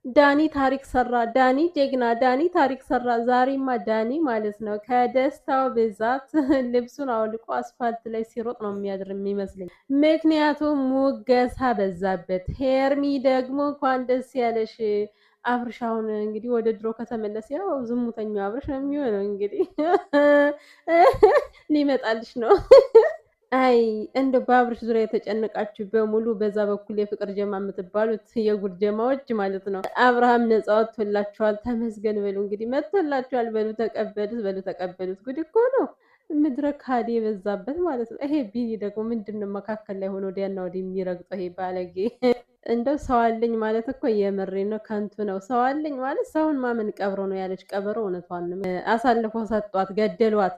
ዳኒ ታሪክ ሰራ። ዳኒ ጀግና፣ ዳኒ ታሪክ ሰራ። ዛሬማ ዳኒ ማለት ነው ከደስታው ብዛት ልብሱን አውልቆ አስፋልት ላይ ሲሮጥ ነው የሚያድር የሚመስለኝ። ምክንያቱም ሙገሳ በዛበት። ሄርሚ ደግሞ እንኳን ደስ ያለሽ አብርሽ። አሁን እንግዲህ ወደ ድሮ ከተመለሰ ያው ዝሙተኛው አብርሽ ነው የሚሆነው። እንግዲህ ሊመጣልሽ ነው። አይ እንደ በአብርሽ ዙሪያ የተጨነቃችሁ በሙሉ በዛ በኩል የፍቅር ጀማ የምትባሉት የጉድ ጀማዎች ማለት ነው። አብርሃም ነጻ ወጥቶላችኋል፣ ተመስገን በሉ። እንግዲህ መጥቶላችኋል በሉ፣ ተቀበሉት በሉ፣ ተቀበሉት። ጉድ እኮ ነው። ምድረ ካዲ የበዛበት ማለት ነው። ይሄ ቢኒ ደግሞ ምንድን ነው መካከል ላይ ሆኖ ወዲያና ወዲህ የሚረግጠው ይሄ ባለጌ። እንደው ሰው አለኝ ማለት እኮ የምሬ ነው፣ ከንቱ ነው። ሰው አለኝ ማለት ሰውን ማመን ቀብሮ ነው ያለች ቀበሮ። እውነቷን ነው። አሳልፎ ሰጧት፣ ገደሏት።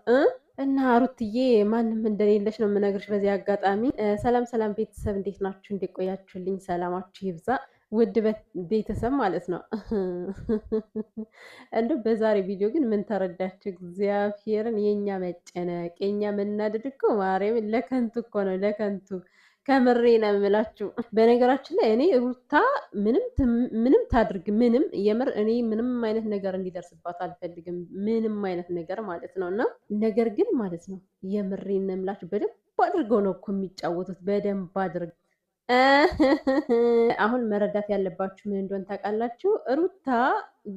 እና ሩትዬ ማንም እንደሌለሽ ነው የምነግርሽ በዚህ አጋጣሚ። ሰላም ሰላም ቤተሰብ እንዴት ናችሁ? እንዴት ቆያችሁልኝ? ሰላማችሁ ይብዛ ውድ ቤተሰብ ማለት ነው። እንደው በዛሬ ቪዲዮ ግን ምን ተረዳችሁ? እግዚአብሔርን የኛ መጨነቅ የኛ መናደድ እኮ ማርያምን ለከንቱ እኮ ነው፣ ለከንቱ ከምሬ ነው የምላችሁ። በነገራችን ላይ እኔ ሩታ ምንም ታድርግ ምንም የምር እኔ ምንም አይነት ነገር እንዲደርስባት አልፈልግም። ምንም አይነት ነገር ማለት ነው። እና ነገር ግን ማለት ነው የምሬ ነው የምላችሁ በደንብ አድርገው ነው እኮ የሚጫወቱት፣ በደንብ አድርገው። አሁን መረዳት ያለባችሁ ምን እንደሆነ ታውቃላችሁ? ሩታ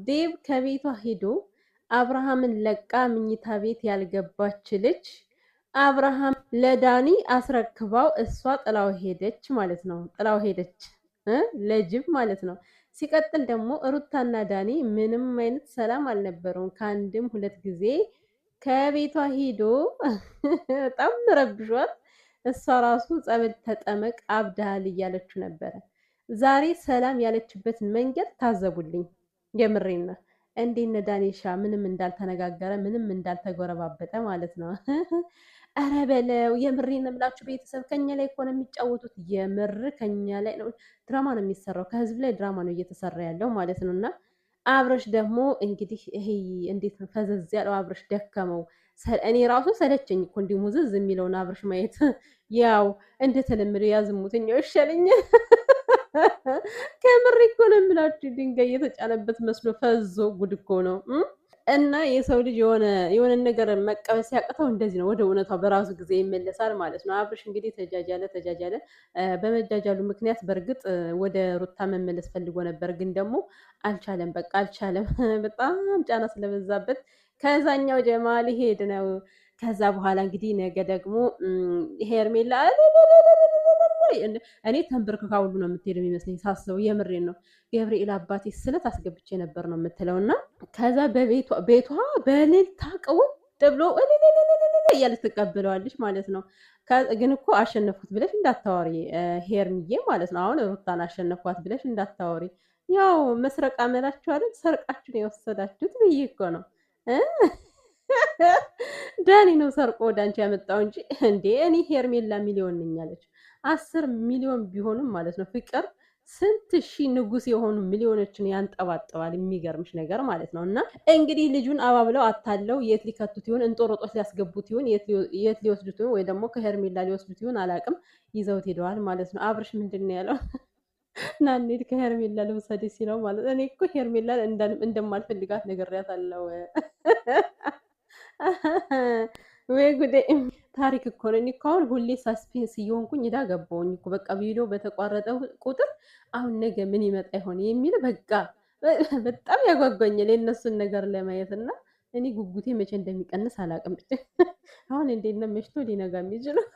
ዴብ ከቤቷ ሄዶ አብርሃምን ለቃ ምኝታ ቤት ያልገባች ልጅ አብርሃም ለዳኒ አስረክባው እሷ ጥላው ሄደች ማለት ነው። ጥላው ሄደች ለጅብ ማለት ነው። ሲቀጥል ደግሞ ሩታና ዳኒ ምንም አይነት ሰላም አልነበረውም። ከአንድም ሁለት ጊዜ ከቤቷ ሂዶ በጣም ረብሿት። እሷ ራሱ ጸበል ተጠመቅ አብዳሃል እያለችው ነበረ። ዛሬ ሰላም ያለችበትን መንገድ ታዘቡልኝ። የምሬና እንዴነ ዳኒሻ ምንም እንዳልተነጋገረ ምንም እንዳልተጎረባበጠ ማለት ነው። አረ በለው የምሬን ነው የምላችሁ ቤተሰብ። ከኛ ላይ እኮ ነው የሚጫወቱት። የምር ከኛ ላይ ነው ድራማ ነው የሚሰራው። ከህዝብ ላይ ድራማ ነው እየተሰራ ያለው ማለት ነው። እና አብረሽ ደግሞ እንግዲህ ይሄ እንዴት ነው ፈዘዝ ያለው አብረሽ ደከመው። እኔ ራሱ ሰለቸኝ እኮ እንዲህ ሙዝዝ የሚለውን አብረሽ ማየት። ያው እንደተለመደው ያዝሙትኛው ይሻለኛል። ከምሬ እኮ ነው የምላችሁ ድንጋይ የተጫነበት መስሎ ፈዞ ጉድ እኮ ነው። እና የሰው ልጅ የሆነ ነገር መቀበል ሲያቅተው እንደዚህ ነው፣ ወደ እውነታው በራሱ ጊዜ ይመለሳል ማለት ነው። አብርሽ እንግዲህ ተጃጃለ። በመጃጃሉ ምክንያት በእርግጥ ወደ ሩታ መመለስ ፈልጎ ነበር፣ ግን ደግሞ አልቻለም። በቃ አልቻለም። በጣም ጫና ስለበዛበት ከዛኛው ጀማ ሊሄድ ነው። ከዛ በኋላ እንግዲህ ነገ ደግሞ ሄርሜላ እኔ ተንበርክካ ሁሉ ነው የምትሄድ የሚመስለኝ ሳስበው፣ የምሬን ነው። ገብርኤል አባቴ ስለት አስገብቼ ነበር ነው የምትለው። እና ከዛ ቤቷ በእልልታ ቅውጥ ብሎ እያለች ትቀበለዋለች ማለት ነው። ግን እኮ አሸነፍኩት ብለሽ እንዳታወሪ ሄርሚዬ ማለት ነው። አሁን ሩታን አሸነፍኳት ብለሽ እንዳታወሪ። ያው መስረቅ አመላችሁ አይደል? ሰርቃችሁን የወሰዳችሁት ብዬ እኮ ነው። ዳኒ ነው ሰርቆ ወደ አንቺ ያመጣው እንጂ እንዴ እኔ ሄርሜላ ሚሊዮን ነኝ አለች። 10 ሚሊዮን ቢሆንም ማለት ነው ፍቅር ስንት ሺህ ንጉስ የሆኑ ሚሊዮኖችን ያንጠባጠባል። የሚገርምሽ ነገር ማለት ነው። እና እንግዲህ ልጁን አባብለው አታለው የት ሊከቱት ይሆን? እንጦሮጦስ ሊያስገቡት ይሆን? የት ሊወስዱት ይሆን? ወይ ደግሞ ከሄርሜላ ሊወስዱት ይሆን? አላቅም። ይዘውት ሄደዋል ማለት ነው። አብርሽ ምንድን ነው ያለው? ና እንሂድ ከሄርሜላ ልውሰድ ሲለው ማለት እኔ እኮ ሄርሜላ እንደማልፈልጋት ነግሬያታለሁ። ወይ ጉዴ! ታሪክ እኮ ነው። እኔ እኮ አሁን ሁሌ ሳስፔንስ እየሆንኩኝ እዳ ገባሁኝ እኮ በቃ ቪዲዮ በተቋረጠ ቁጥር አሁን ነገ ምን ይመጣ ይሆን የሚል በቃ በጣም ያጓጓኛል የእነሱን ነገር ለማየት። እና እኔ ጉጉቴ መቼ እንደሚቀንስ አላውቅም። አሁን እንዴት ነው መሽቶ ሊነጋ የሚችለው?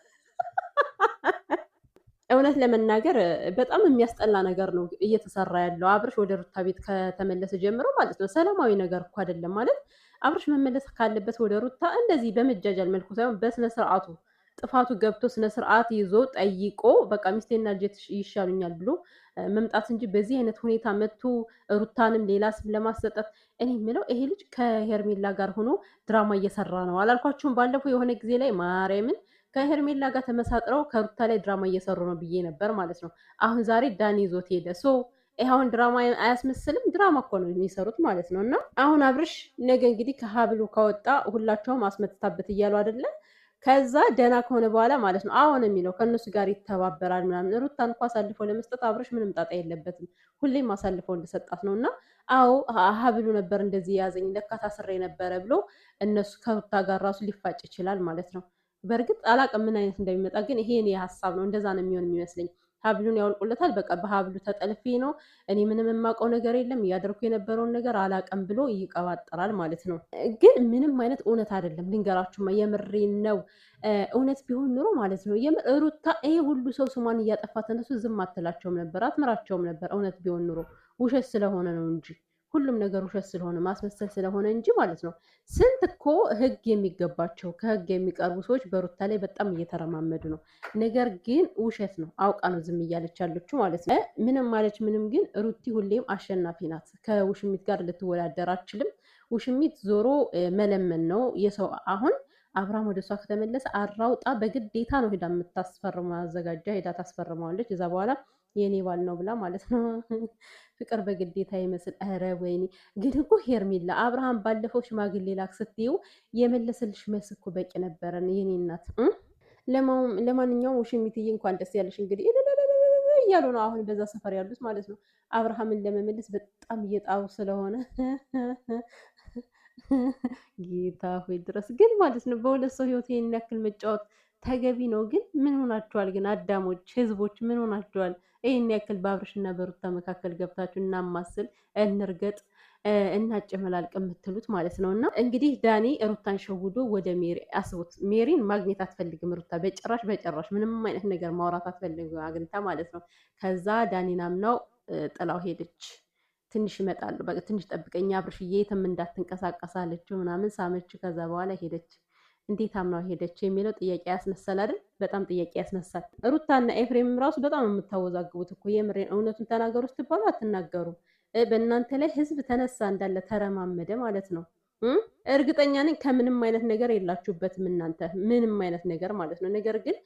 እውነት ለመናገር በጣም የሚያስጠላ ነገር ነው እየተሰራ ያለው። አብርሽ ወደ ሩታ ቤት ከተመለሰ ጀምሮ ማለት ነው ሰላማዊ ነገር እኮ አይደለም ማለት። አብርሽ መመለስ ካለበት ወደ ሩታ እንደዚህ በመጃጃል መልኩ ሳይሆን በስነ ስርዓቱ ጥፋቱ ገብቶ ስነ ስርዓት ይዞ ጠይቆ በቃ ሚስቴና ልጄ ይሻሉኛል ብሎ መምጣት እንጂ በዚህ አይነት ሁኔታ መጥቶ ሩታንም ሌላ ስም ለማሰጠት እኔ የምለው ይሄ ልጅ ከሄርሜላ ጋር ሆኖ ድራማ እየሰራ ነው። አላልኳችሁም? ባለፈው የሆነ ጊዜ ላይ ማርያምን ከሄርሜላ ጋር ተመሳጥረው ከሩታ ላይ ድራማ እየሰሩ ነው ብዬ ነበር ማለት ነው። አሁን ዛሬ ዳኒ ይዞት ሄደ። ይኸውን ድራማ አያስመስልም? ድራማ እኮ ነው የሚሰሩት ማለት ነው። እና አሁን አብርሽ ነገ እንግዲህ ከሀብሉ ከወጣ ሁላቸውም አስመትታበት እያሉ አይደለ? ከዛ ደህና ከሆነ በኋላ ማለት ነው አሁን የሚለው ከእነሱ ጋር ይተባበራል ምናምን። ሩታን እኮ አሳልፎ ለመስጠት አብርሽ ምንም ጣጣ የለበትም። ሁሌም አሳልፈው እንደሰጣት ነው። እና አዎ ሀብሉ ነበር እንደዚህ የያዘኝ ለካ ታስሬ ነበረ ብሎ እነሱ ከሩታ ጋር ራሱ ሊፋጭ ይችላል ማለት ነው። በእርግጥ አላቅም ምን አይነት እንደሚመጣ፣ ግን ይሄ እኔ ሀሳብ ነው። እንደዛ ነው የሚሆን የሚመስለኝ። ሀብሉን ያወልቁለታል። በቃ በሀብሉ ተጠልፌ ነው እኔ ምንም የማውቀው ነገር የለም እያደረኩ የነበረውን ነገር አላቅም ብሎ ይቀባጠራል ማለት ነው። ግን ምንም አይነት እውነት አይደለም። ልንገራችሁማ የምሬን ነው። እውነት ቢሆን ኑሮ ማለት ነው ሩታ ይሄ ሁሉ ሰው ስሟን እያጠፋ ተነሱ ዝም አትላቸውም ነበር፣ አትምራቸውም ነበር። እውነት ቢሆን ኑሮ ውሸት ስለሆነ ነው እንጂ ሁሉም ነገር ውሸት ስለሆነ ማስመሰል ስለሆነ እንጂ ማለት ነው። ስንት እኮ ህግ የሚገባቸው ከህግ የሚቀርቡ ሰዎች በሩታ ላይ በጣም እየተረማመዱ ነው። ነገር ግን ውሸት ነው፣ አውቃ ነው ዝም እያለች ያለችው ማለት ነው። ምንም ማለች ምንም፣ ግን ሩቲ ሁሌም አሸናፊ ናት። ከውሽሚት ጋር ልትወዳደር አትችልም። ውሽሚት ዞሮ መለመን ነው የሰው አሁን አብርሃም ወደ እሷ ከተመለሰ አራውጣ በግዴታ ነው ሄዳ የምታስፈርመው፣ አዘጋጃ ሄዳ ታስፈርመዋለች። እዛ በኋላ የኔ ባል ነው ብላ ማለት ነው። ፍቅር በግዴታ ይመስል። ኧረ ወይኔ! ግን እኮ ሄርሜላ አብርሃም ባለፈው ሽማግሌ ላክ ስትይው የመለሰልሽ መልስ እኮ በቂ ነበረን የኔ እናት። ለማንኛውም ውሽሚትዬ እንኳን ደስ ያለሽ። እንግዲህ እያሉ ነው አሁን በዛ ሰፈር ያሉት ማለት ነው። አብርሃምን ለመመለስ በጣም እየጣሩ ስለሆነ ጌታ ሆይ ድረስ ግን ማለት ነው በሁለት ሰው ህይወት ይሄን ያክል መጫወት ተገቢ ነው? ግን ምን ሆናችኋል? ግን አዳሞች፣ ህዝቦች ምን ሆናችኋል? ይህን ያክል በአብርሽና በሩታ መካከል ገብታችሁ እናማስል፣ እንርገጥ፣ እናጨመላልቅ የምትሉት ማለት ነው። እና እንግዲህ ዳኒ ሩታን ሸውዶ ወደ ሜሪ አስቡት። ሜሪን ማግኘት አትፈልግም ሩታ በጭራሽ በጭራሽ። ምንም አይነት ነገር ማውራት አትፈልግም አግኝታ ማለት ነው። ከዛ ዳኒን አምናው ጥላው ሄደች። ትንሽ ይመጣሉ፣ በቃ ትንሽ ጠብቀኛ አብርሽዬ የትም እንዳትንቀሳቀስ አለችው ምናምን ሳመችው። ከዛ በኋላ ሄደች። እንዴት አምናው ሄደች የሚለው ጥያቄ ያስነሳል አይደል? በጣም ጥያቄ ያስነሳል። ሩታና ኤፍሬምም ራሱ በጣም የምታወዛግቡት እኮ የምሬን። እውነቱን ተናገሩ ስትባሉ አትናገሩም። በእናንተ ላይ ህዝብ ተነሳ እንዳለ ተረማመደ ማለት ነው። እርግጠኛ ነኝ ከምንም አይነት ነገር የላችሁበትም እናንተ ምንም አይነት ነገር ማለት ነው። ነገር ግን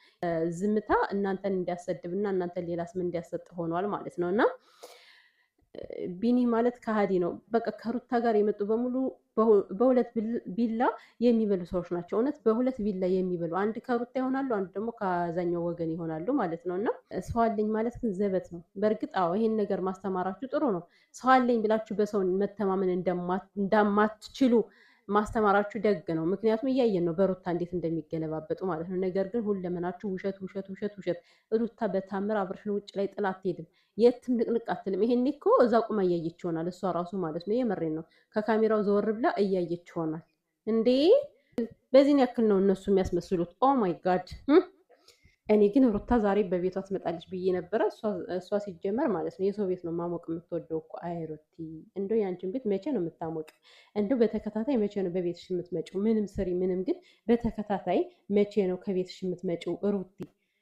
ዝምታ እናንተን እንዲያሰድብና እናንተን ሌላ ስም እንዲያሰጥ ሆኗል ማለት ነው። እና ቢኒ ማለት ከሃዲ ነው። በቃ ከሩታ ጋር የመጡ በሙሉ በሁለት ቢላ የሚበሉ ሰዎች ናቸው። እውነት በሁለት ቢላ የሚበሉ አንድ ከሩታ ይሆናሉ፣ አንዱ ደግሞ ከዛኛው ወገን ይሆናሉ ማለት ነው። እና ሰው አለኝ ማለት ግን ዘበት ነው። በእርግጥ አዎ ይሄን ነገር ማስተማራችሁ ጥሩ ነው። ሰው አለኝ ብላችሁ በሰው መተማመን እንደማትችሉ ማስተማራችሁ ደግ ነው። ምክንያቱም እያየን ነው በሩታ እንዴት እንደሚገለባበጡ ማለት ነው። ነገር ግን ሁለመናችሁ ውሸት ውሸት ውሸት ውሸት። ሩታ በታምር አብርሽን ውጭ ላይ ጥላ አትሄድም፣ የትም ንቅንቅ አትልም። ይሄኔ እኮ እዛ ቁማ እያየች ይሆናል እሷ ራሱ ማለት ነው። የመሬን ነው። ከካሜራው ዘወር ብላ እያየች ይሆናል። እንዴ በዚህን ያክል ነው እነሱ የሚያስመስሉት። ኦ ማይ ጋድ። እኔ ግን ሩታ ዛሬ በቤቷ ትመጣለች ብዬ ነበረ። እሷ ሲጀመር ማለት ነው የሰው ቤት ነው ማሞቅ የምትወደው እኮ። አይ ሩቲ እንደው ያንቺን ቤት መቼ ነው የምታሞቅ? እንደው በተከታታይ መቼ ነው በቤትሽ የምትመጪው? ምንም ስሪ ምንም፣ ግን በተከታታይ መቼ ነው ከቤትሽ የምትመጪው ሩቲ?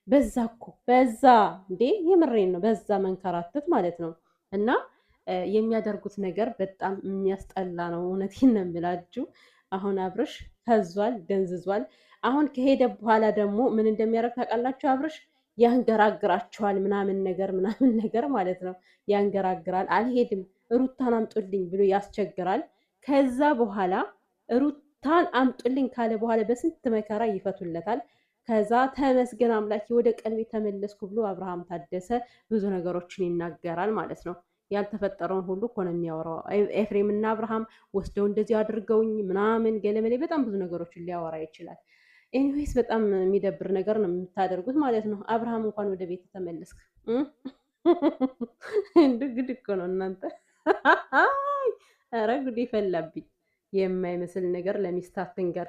በዛ እኮ በዛ እንዴ የምሬን ነው በዛ መንከራተት ማለት ነው። እና የሚያደርጉት ነገር በጣም የሚያስጠላ ነው። እውነቴን ነው የምላችሁ። አሁን አብርሽ ፈዟል፣ ደንዝዟል። አሁን ከሄደ በኋላ ደግሞ ምን እንደሚያደርግ ታውቃላችሁ? አብርሽ ያንገራግራቸዋል ምናምን ነገር ማለት ነው። ያንገራግራል። አልሄድም ሩታን አምጡልኝ ብሎ ያስቸግራል። ከዛ በኋላ ሩታን አምጡልኝ ካለ በኋላ በስንት መከራ ይፈቱለታል። ከዛ ተመስገን አምላኬ ወደ ቀልቤ ተመለስኩ ብሎ አብርሃም ታደሰ ብዙ ነገሮችን ይናገራል ማለት ነው። ያልተፈጠረውን ሁሉ እኮ ነው የሚያወራው። ኤፍሬም እና አብርሃም ወስደው እንደዚህ አድርገውኝ ምናምን ገለመሌ በጣም ብዙ ነገሮችን ሊያወራ ይችላል። ኤኒዌይስ በጣም የሚደብር ነገር ነው የምታደርጉት ማለት ነው። አብርሃም እንኳን ወደ ቤት ተመለስክ። ጉድ እኮ ነው እናንተ። ኧረ ጉድ ይፈላብኝ። የማይመስል ነገር ለሚስት አትንገር።